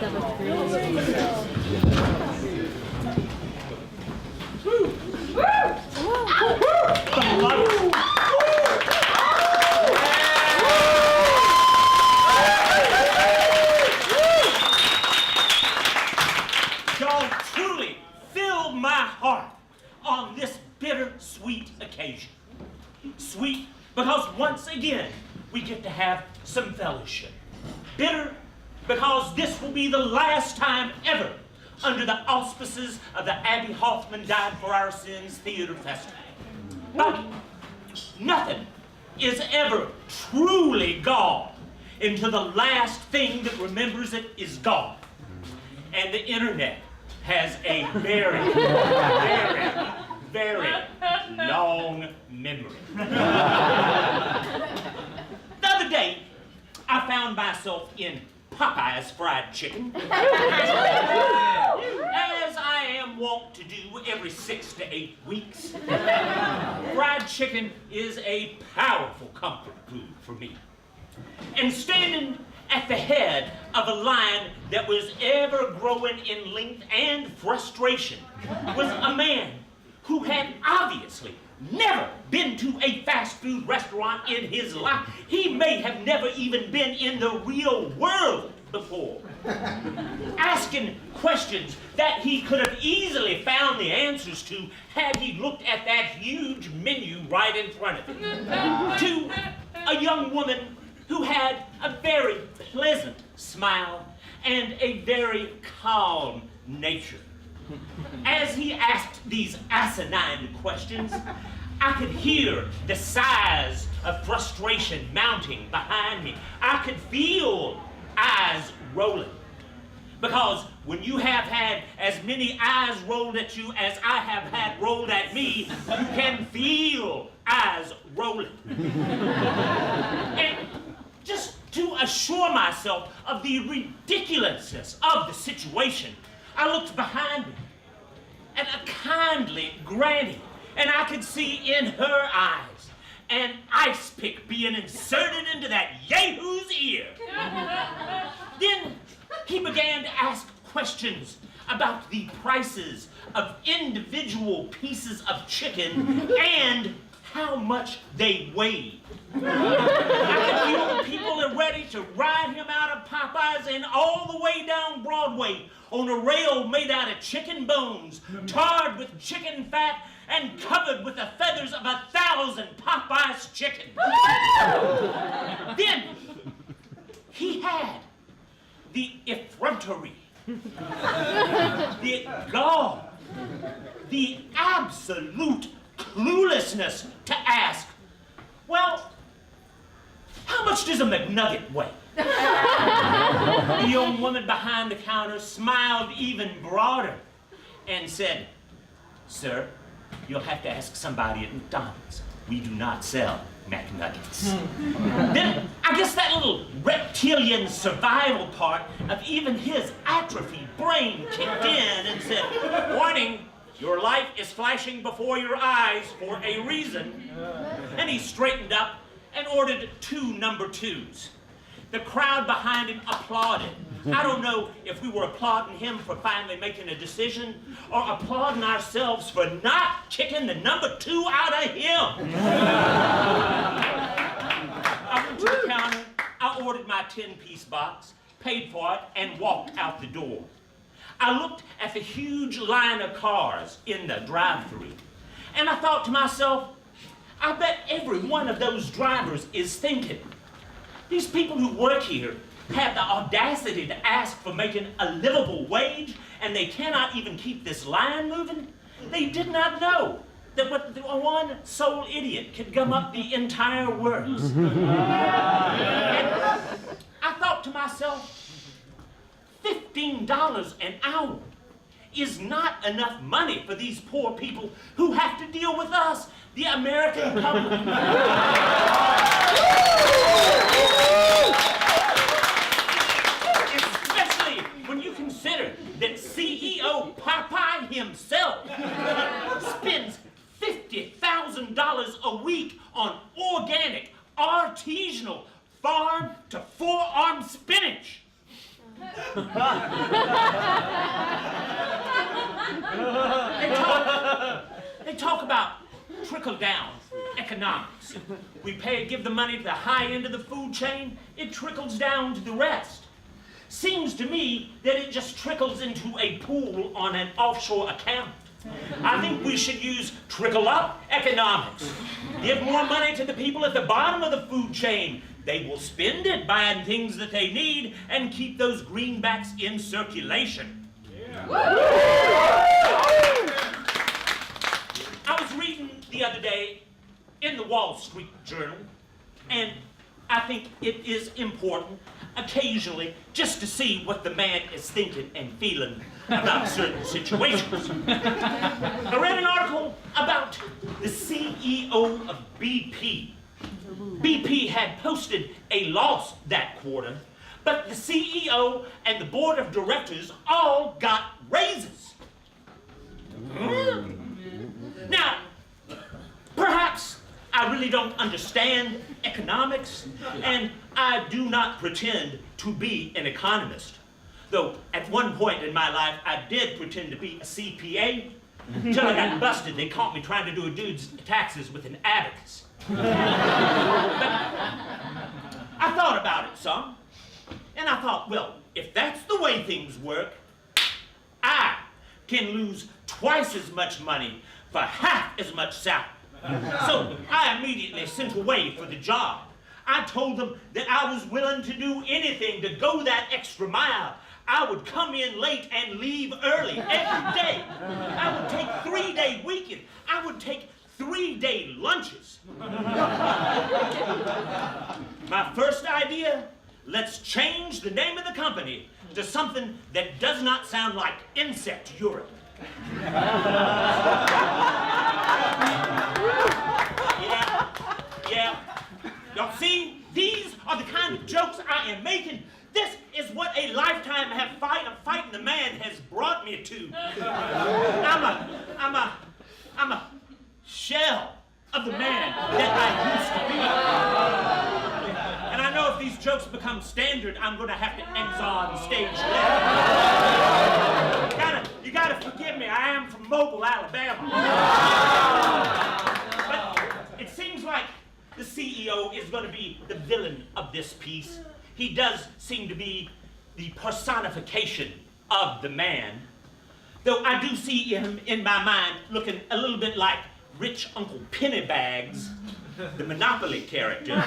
Y'all truly fill my heart on this bittersweet occasion. Sweet because once again we get to have some fellowship. Bitter because this will be the last time ever under the auspices of the Abbie Hoffman Died for Our Sins Theater Festival. But nothing is ever truly gone until the last thing that remembers it is gone. And the internet has a very, very, very long memory. The other day, I found myself in Popeye's fried chicken, as I am wont to do every 6 to 8 weeks. Fried chicken is a powerful comfort food for me. And standing at the head of a line that was ever growing in length and frustration was a man who had obviously never been to a fast food restaurant in his life. He may have never even been in the real world before. Asking questions that he could have easily found the answers to had he looked at that huge menu right in front of him. To a young woman who had a very pleasant smile and a very calm nature. As he asked these asinine questions, I could hear the sighs of frustration mounting behind me. I could feel eyes rolling. Because when you have had as many eyes rolled at you as I have had rolled at me, you can feel eyes rolling. And just to assure myself of the ridiculousness of the situation, I looked behind me at a kindly granny, and I could see in her eyes an ice pick being inserted into that yahoo's ear. Then he began to ask questions about the prices of individual pieces of chicken and how much they weighed. I could feel the people are ready to ride him out of Popeyes and all the way down Broadway on a rail made out of chicken bones, tarred with chicken fat, and covered with the feathers of 1,000 Popeyes chicken. Then he had the effrontery, the gall, the absolute cluelessness to ask, well, how much does a McNugget weigh? The young woman behind the counter smiled even broader and said, sir, you'll have to ask somebody at McDonald's. We do not sell McNuggets. Then I guess that little reptilian survival part of even his atrophied brain kicked in and said, warning, your life is flashing before your eyes for a reason. And he straightened up and ordered 2 number 2s. The crowd behind him applauded. I don't know if we were applauding him for finally making a decision or applauding ourselves for not kicking the number 2 out of him. I went to the counter, I ordered my 10-piece box, paid for it, and walked out the door. I looked at the huge line of cars in the drive-thru, and I thought to myself, I bet every one of those drivers is thinking, these people who work here have the audacity to ask for making a livable wage, and they cannot even keep this line moving. They did not know that one sole idiot could gum up the entire works. And I thought to myself, $15 an hour is not enough money for these poor people who have to deal with us, the American public. Especially when you consider that CEO Popeye himself spends $50,000 a week on organic, artisanal, farm-to-forearm spinach. They talk about trickle-down economics. We give the money to the high end of the food chain, it trickles down to the rest. Seems to me that it just trickles into a pool on an offshore account. I think we should use trickle-up economics. Give more money to the people at the bottom of the food chain. They will spend it buying things that they need and keep those greenbacks in circulation. Yeah. I was reading the other day in the Wall Street Journal, and I think it is important occasionally just to see what the man is thinking and feeling about certain situations. I read an article about the CEO of BP. BP had posted a loss that quarter, but the CEO and the board of directors all got raises. Now, perhaps I really don't understand economics, and I do not pretend to be an economist. Though at one point in my life, I did pretend to be a CPA, until I got busted. They caught me trying to do a dude's taxes with an abacus. But I thought about it some, and I thought, well, if that's the way things work, I can lose twice as much money for half as much salary. So I immediately sent away for the job. I told them that I was willing to do anything to go that extra mile. I would come in late and leave early every day. I would take 3-day weekends. I would take 3-day lunches. My first idea, let's change the name of the company to something that does not sound like Insect Europe. Yeah. Y'all see, these are the kind of jokes I am making. This is what a lifetime of fighting the man has brought me to. I'm a shell of the man that I used to be. And I know if these jokes become standard, I'm going to have to exile stage left. You gotta forgive me, I am from Mobile, Alabama. But it seems like the CEO is going to be the villain of this piece. He does seem to be the personification of the man, though I do see him in my mind looking a little bit like rich Uncle Pennybags, the Monopoly character,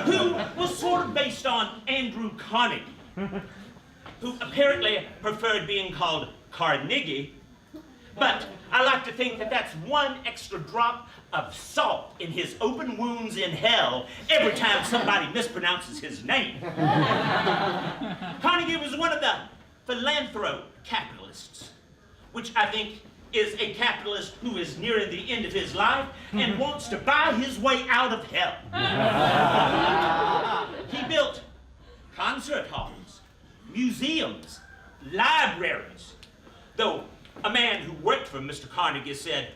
who was sort of based on Andrew Carnegie, who apparently preferred being called Carnegie, but I like to think that that's one extra drop of salt in his open wounds in hell every time somebody mispronounces his name. Carnegie was one of the philanthrocapitalists, which I think is a capitalist who is nearing the end of his life and wants to buy his way out of hell. He built concert halls, museums, libraries, though a man who worked for Mr. Carnegie said,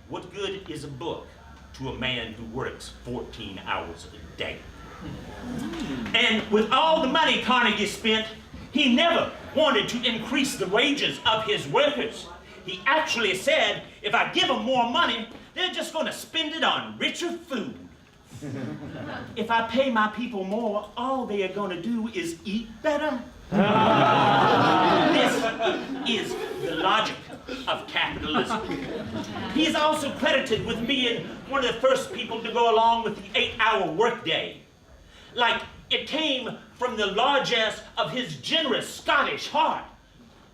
"What good is a book to a man who works 14 hours a day?" And with all the money Carnegie spent, he never wanted to increase the wages of his workers. He actually said, if I give them more money, they're just going to spend it on richer food. If I pay my people more, all they are going to do is eat better. This is the logic of capitalism. He is also credited with being one of the first people to go along with the 8-hour workday. Like it came from the largesse of his generous Scottish heart.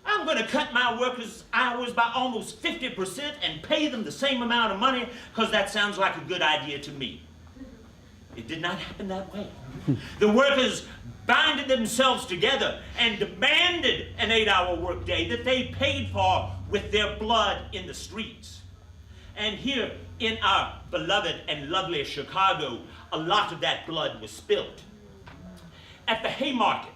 I'm going to cut my workers' hours by almost 50% and pay them the same amount of money because that sounds like a good idea to me. It did not happen that way. The workers binded themselves together and demanded an 8-hour workday that they paid for with their blood in the streets. And here in our beloved and lovely Chicago, a lot of that blood was spilled. At the Haymarket,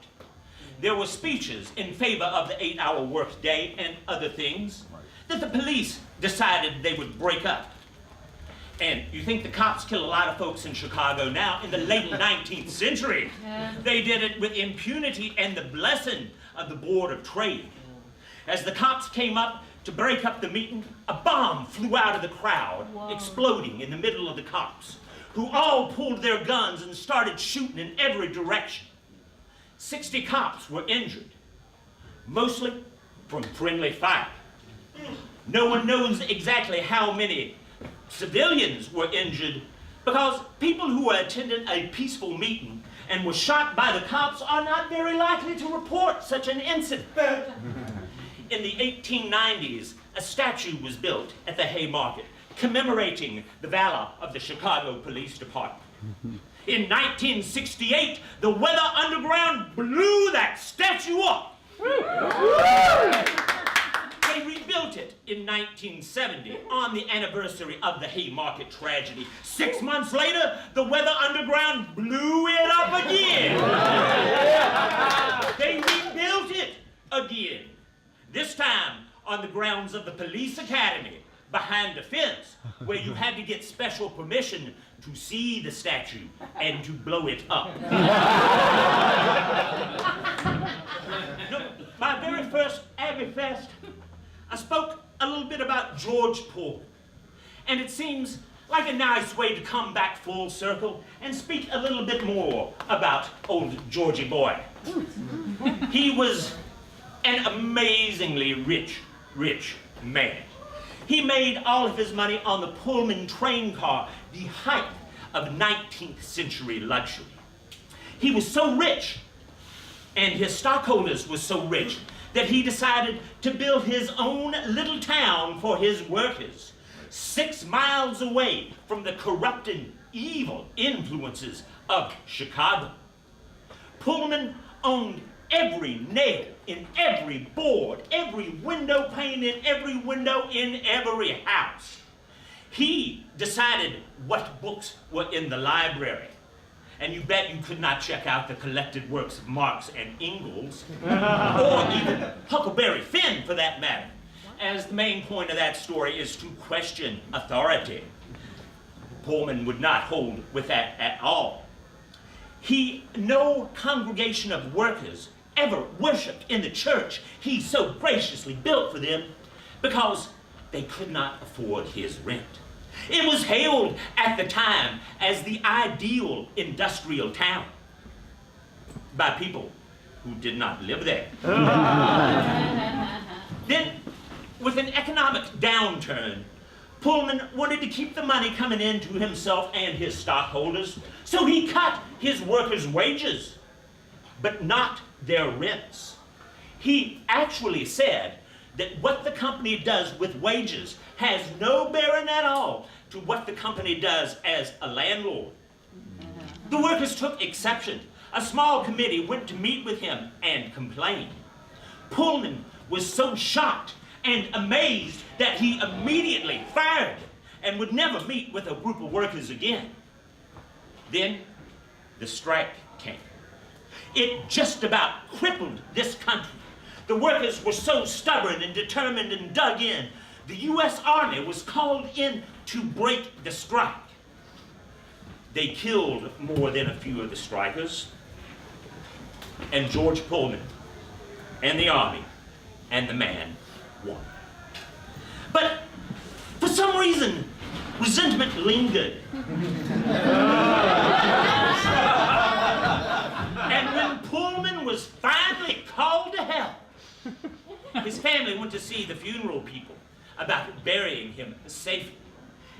there were speeches in favor of the 8-hour workday and other things that the police decided they would break up. And you think the cops kill a lot of folks in Chicago now? In the late 19th century, they did it with impunity and the blessing of the Board of Trade. As the cops came up to break up the meeting, a bomb flew out of the crowd, exploding in the middle of the cops, who all pulled their guns and started shooting in every direction. 60 cops were injured, mostly from friendly fire. No one knows exactly how many civilians were injured because people who were attending a peaceful meeting and were shot by the cops are not very likely to report such an incident. In the 1890s, a statue was built at the Haymarket commemorating the valor of the Chicago Police Department. In 1968, the Weather Underground blew that statue up. They rebuilt it in 1970 on the anniversary of the Haymarket tragedy. 6 months later, the Weather Underground blew it up again. They rebuilt it again. This time on the grounds of the police academy, behind a fence, where you had to get special permission to see the statue and to blow it up. No, my very first Abbie Fest, I spoke a little bit about George Powell, and it seems like a nice way to come back full circle and speak a little bit more about old Georgie boy. He was an amazingly rich man. He made all of his money on the Pullman train car, the height of 19th century luxury. He was so rich, and his stockholders were so rich, that he decided to build his own little town for his workers, 6 miles away from the corrupting, evil influences of Chicago. Pullman owned every nail in every board, every window pane in every window in every house. He decided what books were in the library. And you bet you could not check out the collected works of Marx and Engels, or even Huckleberry Finn for that matter, as the main point of that story is to question authority. Pullman would not hold with that at all. No congregation of workers ever worshipped in the church he so graciously built for them because they could not afford his rent. It was hailed at the time as the ideal industrial town by people who did not live there. Then, with an economic downturn, Pullman wanted to keep the money coming in to himself and his stockholders, so he cut his workers' wages, but not their rents. He actually said that what the company does with wages has no bearing at all to what the company does as a landlord. The workers took exception. A small committee went to meet with him and complained. Pullman was so shocked and amazed that he immediately fired them and would never meet with a group of workers again. Then the strike came. It just about crippled this country. The workers were so stubborn and determined and dug in. The U.S. Army was called in to break the strike. They killed more than a few of the strikers. And George Pullman and the Army and the man won. But for some reason, resentment lingered. And when Pullman was finally called to hell, his family went to see the funeral people about burying him safely.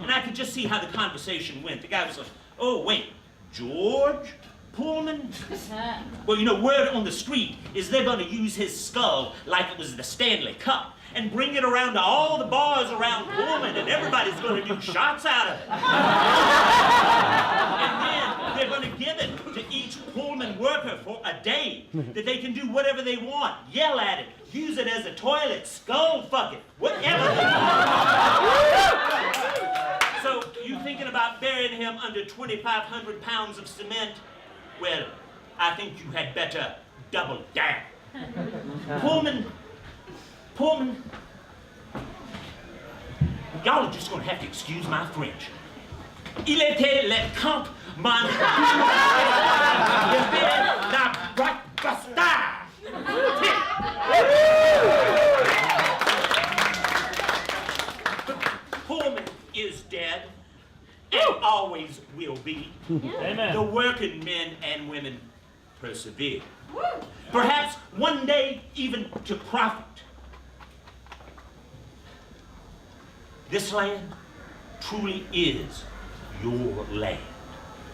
And I could just see how the conversation went. The guy was like, oh, wait, George Pullman? Well, you know, word on the street is they're going to use his skull like it was the Stanley Cup and bring it around to all the bars around Pullman, and everybody's going to do shots out of it. And then they're going to give it to each Pullman worker for a day, that they can do whatever they want, yell at it, use it as a toilet, skull fuck it, whatever they want. So you thinking about burying him under 2,500 pounds of cement? Well, I think you had better double down. Pullman, y'all are just gonna have to excuse my French. Il était le campement de la blockbuster. Pullman is dead and always will be. Amen. The working men and women persevere. Perhaps one day even to profit. This land truly is your land.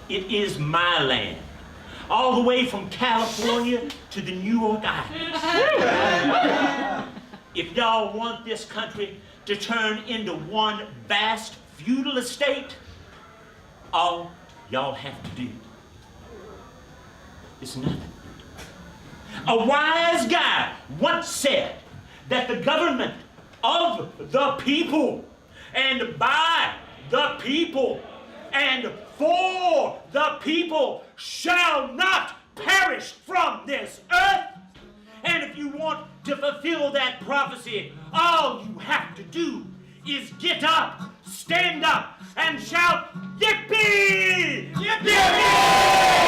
It is my land. All the way from California to the New York Islands. If y'all want this country to turn into one vast feudal estate, all y'all have to do is nothing. A wise guy once said that the government of the people and by the people and for the people shall not perish from this earth. And if you want to fulfill that prophecy, all you have to do is get up, stand up, and shout, "Yippee! Yippee!"